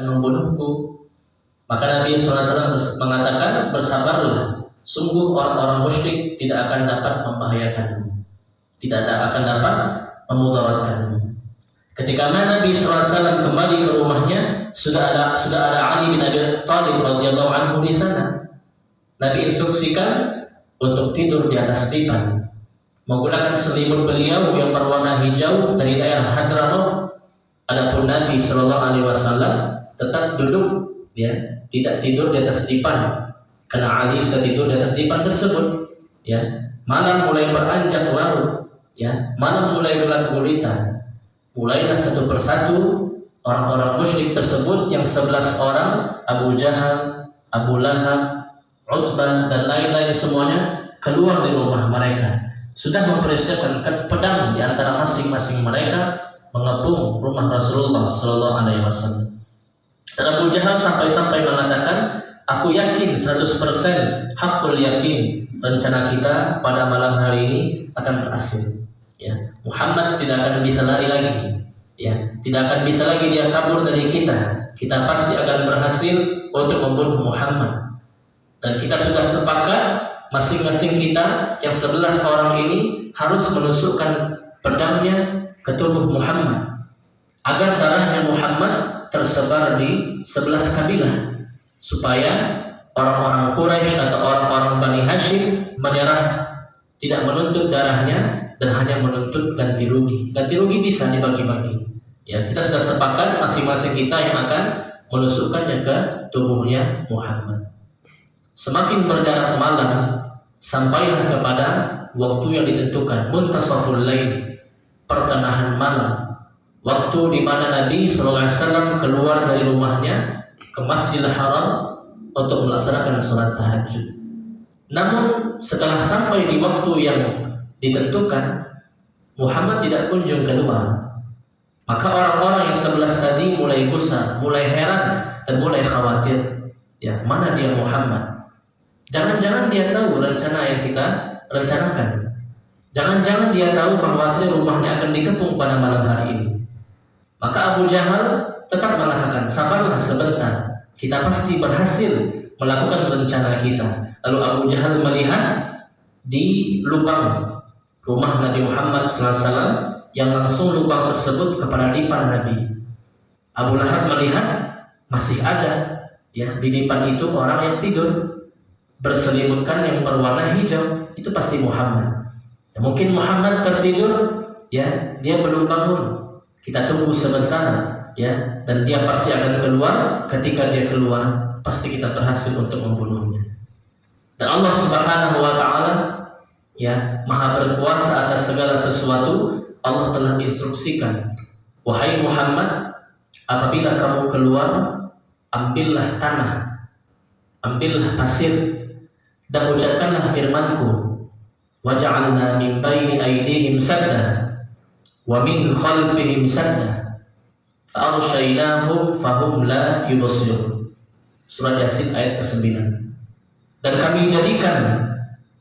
membunuhku. Maka Nabi SAW mengatakan, bersabarlah, sungguh orang-orang musyrik tidak akan dapat membahayakanmu, tidak akan dapat memudaratkanmu. Ketika Nabi SAW kembali ke rumahnya, sudah ada Ali bin Abi Thalib radhiyallahu anhu di sana. Nabi instruksikan untuk tidur di atas dipan, menggunakan selimut beliau yang berwarna hijau dari daerah Hadramaut. Adapun Nabi SAW tetap duduk, ya, tidak tidur di atas dipan, karena Ali sudah tidur di atas dipan tersebut. Ya, malam mulai beranjak larut, ya, malam mulai gelap gulita. Mulailah satu persatu orang-orang musyrik tersebut yang 11 orang, Abu Jahal, Abu Lahab, Utbah dan lain-lain semuanya keluar dari rumah mereka. Sudah mempersiapkan pedang di antara masing-masing mereka mengepung rumah Rasulullah sallallahu alaihi wasallam. Dan Abu Jahal sampai-sampai mengatakan, aku yakin 100% hakul yakin rencana kita pada malam hari ini akan berhasil. Ya, Muhammad tidak akan bisa lari lagi. Ya, tidak akan bisa lagi dia kabur dari kita. Kita pasti akan berhasil untuk membunuh Muhammad. Dan kita sudah sepakat masing-masing kita yang 11 orang ini harus menusukkan pedangnya ke tubuh Muhammad agar darahnya Muhammad tersebar di 11 kabilah, supaya orang-orang Quraisy atau orang-orang Bani Hashim menyerah, tidak menuntut darahnya dan hanya menuntut ganti rugi. Ganti rugi bisa dibagi-bagi. Ya, kita sudah sepakat masing-masing kita yang akan menusukkannya ke tubuhnya Muhammad. Semakin berjarak malam, sampailah kepada waktu yang ditentukan, muntasaful lail, pertengahan malam, waktu di mana Nabi SAW keluar dari rumahnya ke Masjidil Haram untuk melaksanakan sholat tahajud. Namun setelah sampai di waktu yang ditentukan, Muhammad tidak kunjung keluar. Maka orang-orang yang 11 tadi mulai gusar, mulai heran dan mulai khawatir. Ya, mana dia Muhammad? Jangan-jangan dia tahu rencana yang kita rencanakan. Jangan-jangan dia tahu bahwa rumahnya akan dikepung pada malam hari ini. Maka Abu Jahal tetap mengatakan, sabarlah sebentar, kita pasti berhasil melakukan rencana kita. Lalu Abu Jahal melihat di lubang rumah Nabi Muhammad SAW yang langsung lubang tersebut kepada dipan Nabi. Abu Lahab melihat masih ada, ya, di dipan itu orang yang tidur berselimutkan yang berwarna hijau. Itu pasti Muhammad. Ya, mungkin Muhammad tertidur, ya, dia belum bangun. Kita tunggu sebentar, ya, dan dia pasti akan keluar. Ketika dia keluar, pasti kita berhasil untuk membunuhnya. Dan Allah Subhanahu wa taala, ya, Maha berkuasa atas segala sesuatu. Allah telah instruksikan, wahai Muhammad, apabila kamu keluar, ambillah tanah, ambillah pasir, dan ucapkanlah firman-Ku, waja'alna min baini aydihim sadda wa min khalfihim sadda fa arshaynahum fahum la yubsirun. Surah Yasin ayat ke-9. Dan kami jadikan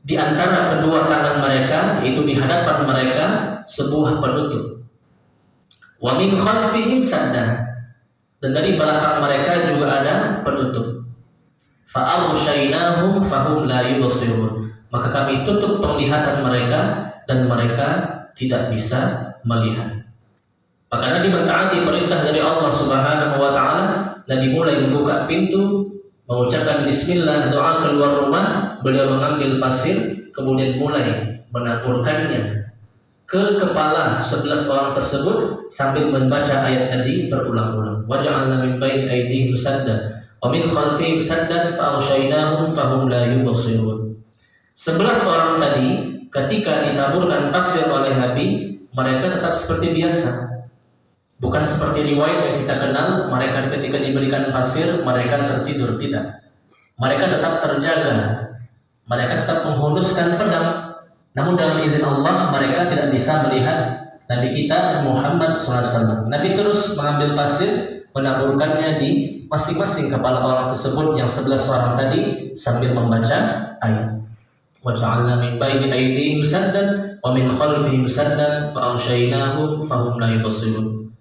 di antara kedua tangan mereka, yaitu di hadapan mereka, sebuah penutup. Wa min khalfihim sadda, dan dari belakang mereka juga ada penutup. Fa arshaynahum fahum la yubsirun, maka kami tutup penglihatan mereka dan mereka tidak bisa melihat. Maka Nabi mentaati perintah dari Allah Subhanahu wa taala. Nabi mulai membuka pintu, mengucapkan bismillah, doa keluar rumah. Beliau mengambil pasir, kemudian mulai menaburkannya ke kepala 11 orang tersebut sambil membaca ayat tadi berulang-ulang. Waja'alna min baini aydihim sadda wa min khalfihim saddan fa arshaynahum fahum la yubsirun. 11 orang tadi ketika ditaburkan pasir oleh Nabi, mereka tetap seperti biasa. Bukan seperti riwayat yang kita kenal, mereka ketika diberikan pasir mereka tertidur, tidak. Mereka tetap terjaga. Mereka tetap menghunuskan pedang. Namun dalam izin Allah mereka tidak bisa melihat Nabi kita Muhammad SAW. Nabi terus mengambil pasir, menaburkannya di masing-masing kepala orang tersebut yang 11 orang tadi sambil membaca ayat. Waja'alna min baini aydihim saddan wa min khalfihim saddan fa arshaynahum fahum la yubsirun.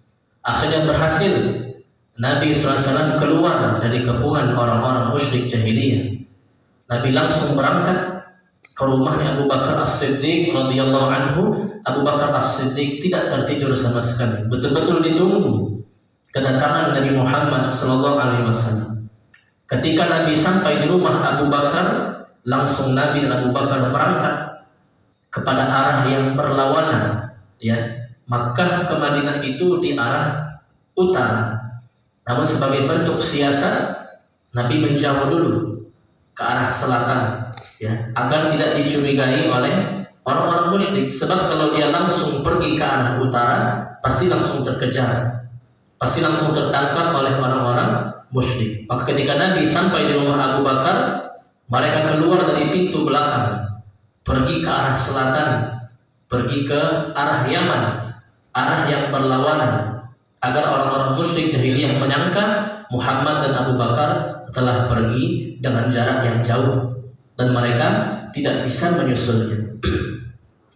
Akhirnya berhasil Nabi SAW keluar dari kepungan orang-orang musyrik jahiliyah. Nabi langsung berangkat ke rumahnya Abu Bakar As-Siddiq radhiyallahu anhu. Abu Bakar As-Siddiq tidak tertidur sama sekali, betul-betul ditunggu kedatangan Nabi Muhammad sallallahu alaihi wasallam. Ketika Nabi sampai di rumah Abu Bakar, langsung Nabi dan Abu Bakar berangkat kepada arah yang berlawanan, ya. Makkah ke Madinah itu di arah utara. Namun sebagai bentuk siasat, Nabi menjauh dulu ke arah selatan, ya, agar tidak dicurigai oleh orang-orang musyrik. Sebab kalau dia langsung pergi ke arah utara, pasti langsung terkejar, pasti langsung tertangkap oleh orang-orang musyrik. Maka ketika Nabi sampai di rumah Abu Bakar, mereka keluar dari pintu belakang, pergi ke arah selatan, pergi ke arah Yaman, arah yang berlawanan, agar orang-orang musyrik jahiliyah menyangka Muhammad dan Abu Bakar telah pergi dengan jarak yang jauh dan mereka tidak bisa menyusulnya.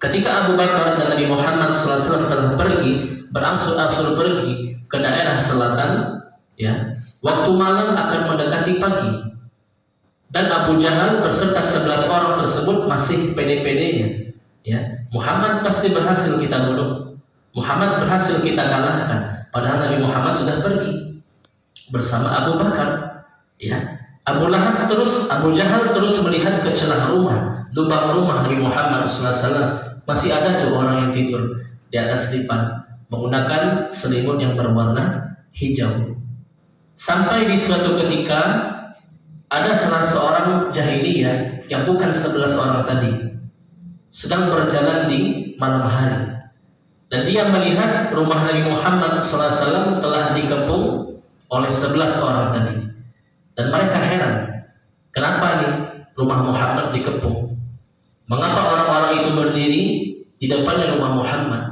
Ketika Abu Bakar dan Nabi Muhammad SAW telah pergi, berangsur-angsur pergi ke daerah selatan, ya, waktu malam akan mendekati pagi, dan Abu Jahal berserta 11 orang tersebut masih pede-pedenya, ya, Muhammad pasti berhasil kita bunuh, Muhammad berhasil kita kalahkan. Padahal Nabi Muhammad sudah pergi bersama Abu Bakar, ya. Abu Jahal terus melihat ke celah rumah, lubang rumah Nabi Muhammad SAW. Masih ada tuh orang yang tidur di atas dipan menggunakan selimut yang berwarna hijau. Sampai di suatu ketika ada salah seorang jahiliyah yang bukan 11 orang tadi sedang berjalan di malam hari. Dan dia melihat rumah Nabi Muhammad SAW telah dikepung oleh 11 orang tadi. Dan mereka heran, kenapa nih rumah Muhammad dikepung? Mengapa orang-orang itu berdiri di depannya rumah Muhammad?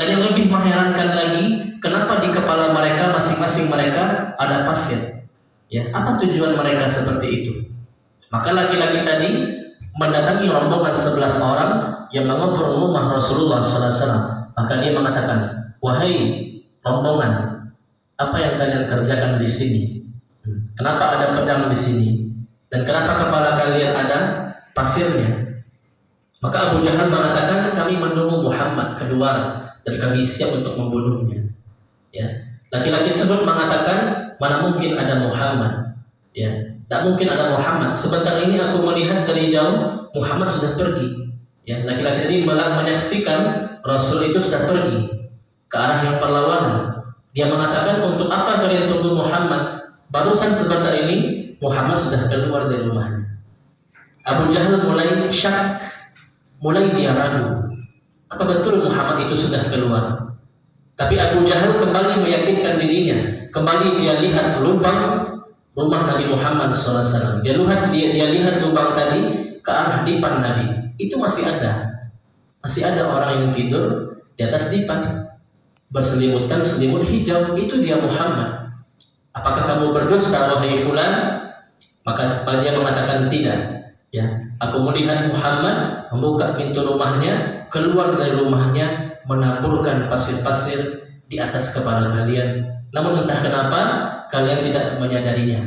Dan yang lebih mengherankan lagi, kenapa di kepala mereka masing-masing mereka ada pasir? Ya, apa tujuan mereka seperti itu? Maka laki-laki tadi mendatangi rombongan 11 orang yang mengepung rumah Rasulullah SAW. Maka dia mengatakan, wahai rombongan, apa yang kalian kerjakan di sini? Kenapa ada pedang di sini? Dan kenapa kepala kalian ada pasirnya? Maka Abu Jahal mengatakan, kami menunggu Muhammad keluar dan kami siap untuk membunuhnya. Ya, laki-laki tersebut mengatakan, mana mungkin ada Muhammad? Ya, tak mungkin ada Muhammad. Sebentar ini aku melihat dari jauh Muhammad sudah pergi. Ya, laki-laki tadi malah menyaksikan Rasul itu sudah pergi ke arah yang berlawanan. Dia mengatakan, untuk apa kalian tunggu Muhammad? Barusan sebentar ini Muhammad sudah keluar dari rumahnya. Abu Jahal mulai syak, mulai dia ragu, apa betul Muhammad itu sudah keluar? Tapi Abu Jahal kembali meyakinkan dirinya. Kembali dia lihat lubang rumah Nabi Muhammad SAW. Dia lihat lubang tadi ke arah dipan Nabi. Itu masih ada orang yang tidur di atas dipan, berselimutkan selimut hijau. Itu dia Muhammad. Apakah kamu berdosa wahai fulan? Maka dia mengatakan tidak. Ya, aku melihat Muhammad membuka pintu rumahnya, keluar dari rumahnya, menaburkan pasir-pasir di atas kepala kalian. Namun entah kenapa kalian tidak menyadarinya.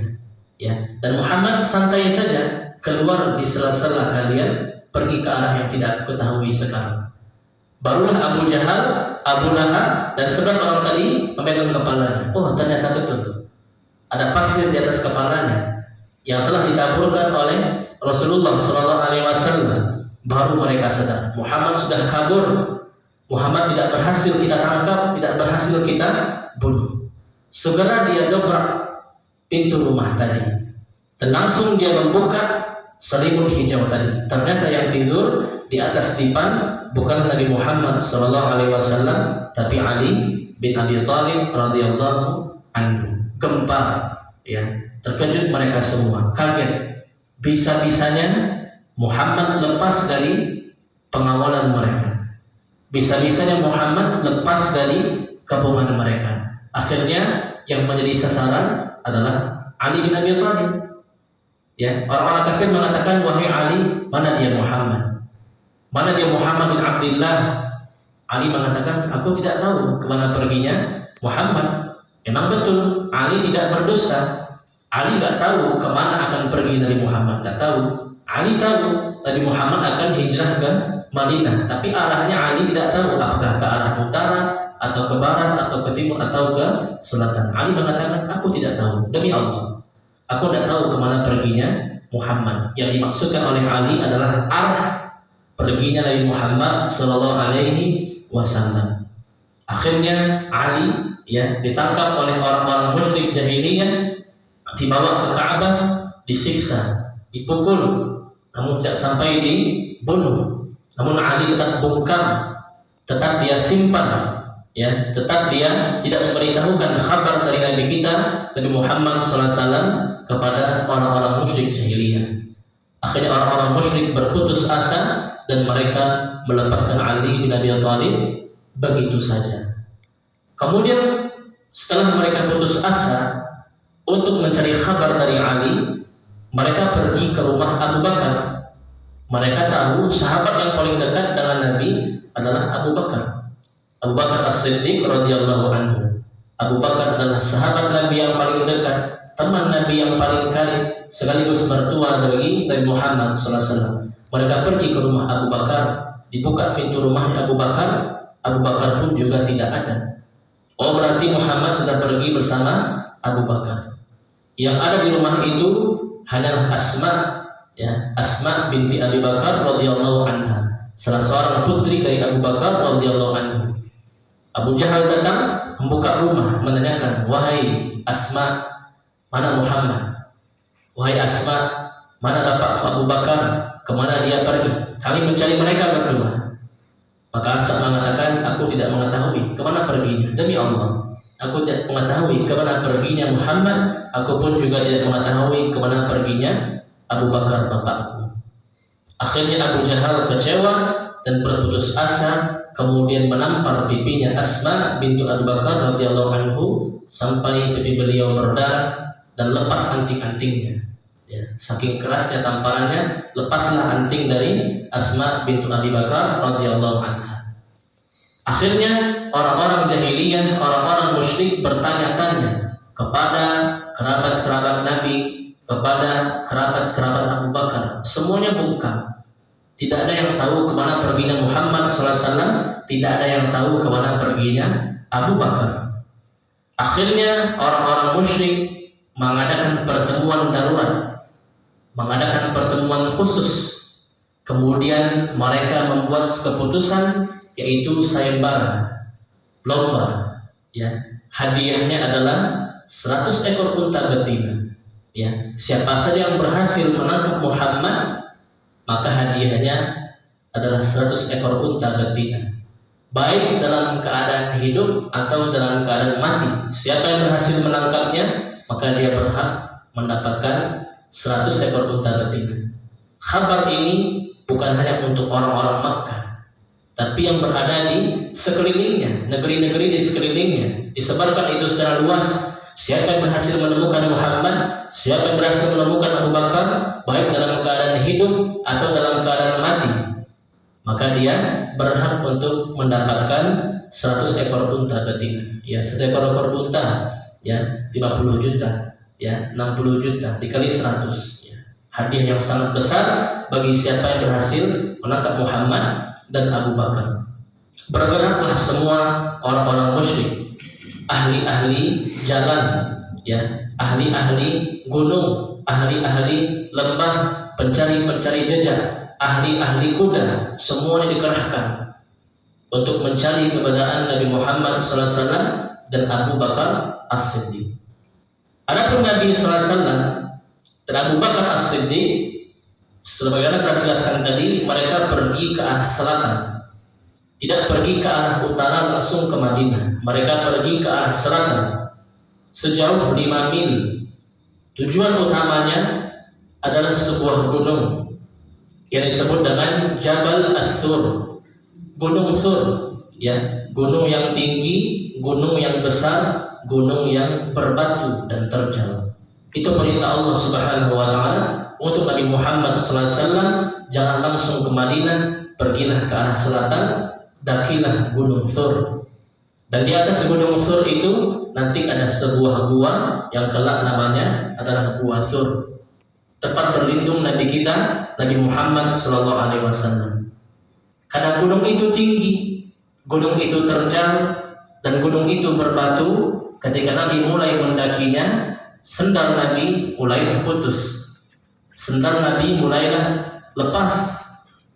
Ya, dan Muhammad santai saja keluar di sela-sela kalian, pergi ke arah yang tidak ketahui sekarang. Barulah Abu Jahal, Abu Lahab, dan 11 orang tadi memegang kepalanya. Oh, ternyata betul ada pasir di atas kepalanya yang telah ditaburkan oleh Rasulullah SAW. Baru mereka sadar, Muhammad sudah kabur. Muhammad tidak berhasil kita tangkap, tidak berhasil kita bunuh. Segera dia dobrak pintu rumah tadi dan langsung dia membuka selimut hijau tadi. Ternyata yang tidur di atas dipan bukan Nabi Muhammad SAW, tapi Ali bin Abi Thalib radhiyallahu anhu. Gempar, ya, terkejut mereka semua, kaget. Bisa-bisanya Muhammad lepas dari pengawalan mereka. Bisa-bisanya Muhammad lepas dari kepungan mereka. Akhirnya yang menjadi sasaran adalah Ali bin Abi Thalib. Ya, orang-orang kafir mengatakan, wahai Ali, mana dia Muhammad? Mana dia Muhammad bin Abdullah? Ali mengatakan, aku tidak tahu kemana perginya Muhammad. Memang betul Ali tidak berdusta. Ali nggak tahu kemana akan pergi Nabi Muhammad, nggak tahu. Ali tahu Nabi Muhammad akan hijrah ke Madinah, tapi arahnya Ali tidak tahu, apakah ke arah utara atau ke barat atau ke timur atau ke selatan. Ali mengatakan, aku tidak tahu, demi Allah, aku tidak tahu kemana perginya Muhammad. Yang dimaksudkan oleh Ali adalah arah perginya Nabi Muhammad Sallallahu Alaihi Wasallam. Akhirnya Ali ditangkap oleh orang-orang musyrik jahiliyah, dibawa ke Ka'bah, disiksa, dipukul, namun tidak sampai dibunuh. Namun Ali tetap bungkam, tetap dia simpan, tetap dia tidak memberitahukan kabar dari Nabi kita Nabi Muhammad SAW kepada orang-orang musyrik jahiliyah. Akhirnya orang-orang musyrik berputus asa dan mereka melepaskan Ali bin Abi Thalib begitu saja. Kemudian setelah mereka putus asa untuk mencari kabar dari Ali, mereka pergi ke rumah Abu Bakar. Mereka tahu sahabat yang paling dekat dengan Nabi adalah Abu Bakar. Abu Bakar As-Siddiq radhiyallahu anhu. Abu Bakar adalah sahabat Nabi yang paling dekat, teman Nabi yang paling karib, sekaligus mertua dari Nabi Muhammad SAW. Mereka pergi ke rumah Abu Bakar, dibuka pintu rumahnya Abu Bakar pun juga tidak ada. Oh, berarti Muhammad sudah pergi bersama Abu Bakar. Yang ada di rumah itu hanyalah Asma binti Abi Bakar radhiyallahu anha, salah seorang putri dari Abu Bakar radhiyallahu anhu. Abu Jahal datang membuka rumah, menanyakan, wahai Asma, mana Muhammad? Wahai Asma, mana bapak Abu Bakar? Kemana dia pergi? Kami mencari mereka berdua. Maka Asma mengatakan, aku tidak mengetahui kemana perginya. Demi Allah, aku tidak mengetahui kemana perginya Muhammad. Aku pun juga tidak mengetahui kemana perginya Abu Bakar bapakku. Akhirnya Abu Jahal kecewa dan berputus asa, kemudian menampar pipinya Asma bintu Abu Bakar radhiyallahu anhu sampai pipi beliau berdarah dan lepas anting-antingnya. Saking kerasnya tamparannya, lepaslah anting dari Asma bintu Abi Bakar radhiyallahu anha. Akhirnya orang-orang jahiliyah, orang-orang musyrik bertanya-tanya kepada kerabat-kerabat Nabi, kepada kerabat-kerabat Abu Bakar. Semuanya bungkam. Tidak ada yang tahu kemana perginya Muhammad SAW, tidak ada yang tahu kemana perginya Abu Bakar. Akhirnya orang-orang musyrik mengadakan pertemuan darurat, mengadakan pertemuan khusus. Kemudian mereka membuat keputusan, yaitu sayembara, lomba. Hadiahnya adalah 100 ekor unta betina. Siapa saja yang berhasil menangkap Muhammad, maka hadiahnya adalah 100 ekor unta betina, baik dalam keadaan hidup atau dalam keadaan mati. Siapa yang berhasil menangkapnya, maka dia berhak mendapatkan 100 ekor unta betina. Kabar ini bukan hanya untuk orang-orang Makkah, tapi yang berada di sekelilingnya, negeri-negeri di sekelilingnya, disebarkan itu secara luas. Siapa yang berhasil menemukan Muhammad, siapa yang berhasil menemukan Abu Bakar, baik dalam keadaan hidup atau dalam keadaan mati, maka dia berhak untuk mendapatkan 100 ekor unta betina. 1 ekor unta 50 juta, 60 juta dikali 100. Hadiah yang sangat besar bagi siapa yang berhasil menangkap Muhammad dan Abu Bakar. Bergeraklah semua orang-orang musyrik, ahli-ahli jalan, ahli-ahli gunung, ahli-ahli lembah, pencari-pencari jejak, ahli-ahli kuda, semuanya dikerahkan untuk mencari keberadaan Nabi Muhammad SAW dan Abu Bakar As-Siddiq. Adapun Nabi SAW dan Abu Bakar As-Siddiq, sebagaimana telah dijelaskan tadi, mereka pergi ke arah selatan, tidak pergi ke arah utara langsung ke Madinah. Mereka pergi ke arah selatan sejauh 5 mil. Tujuan utamanya adalah sebuah gunung yang disebut dengan Jabal Ats-Tsur, Gunung Tsur, gunung yang tinggi, gunung yang besar, gunung yang berbatu dan terjal. Itu perintah Allah Subhanahu wa taala untuk Nabi Muhammad SAW, jangan langsung ke Madinah, pergilah ke arah selatan, dakilah Gunung Tsur. Dan di atas Gunung Tsur itu nanti ada sebuah gua yang kelak namanya adalah Gua Tsur, tempat berlindung Nabi kita Nabi Muhammad SAW. Karena gunung itu tinggi, gunung itu terjal, dan gunung itu berbatu. Ketika Nabi mulai mendakinya, sendal Nabi mulai putus, sendal Nabi mulailah lepas,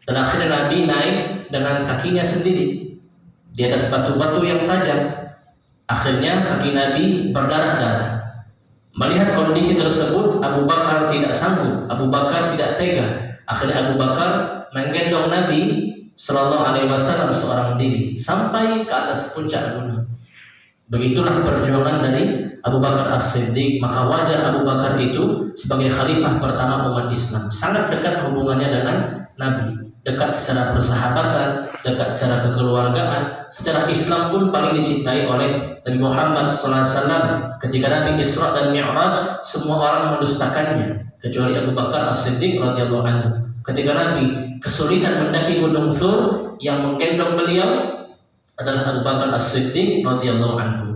dan akhirnya Nabi naik dengan kakinya sendiri di atas batu-batu yang tajam. Akhirnya kaki Nabi berdarah-darah. Melihat kondisi tersebut, Abu Bakar tidak sanggup, Abu Bakar tidak tega. Akhirnya Abu Bakar menggendong Nabi Sallallahu Alaihi Wasallam seorang diri sampai ke atas puncak gunung. Begitulah perjuangan dari Abu Bakar As-Siddiq. Maka wajar Abu Bakar itu sebagai khalifah pertama umat Islam, sangat dekat hubungannya dengan Nabi, dekat secara persahabatan, dekat secara kekeluargaan. Secara Islam pun paling dicintai oleh Nabi Muhammad SAW. Ketika Nabi Isra dan Mi'raj, semua orang mendustakannya kecuali Abu Bakar As-Siddiq radhiyallahu anhu. Ketika Nabi kesulitan mendaki Gunung Tsur, yang menggendong beliau adalah Abu Bakar As-Siddiq radhiyallahu anhu.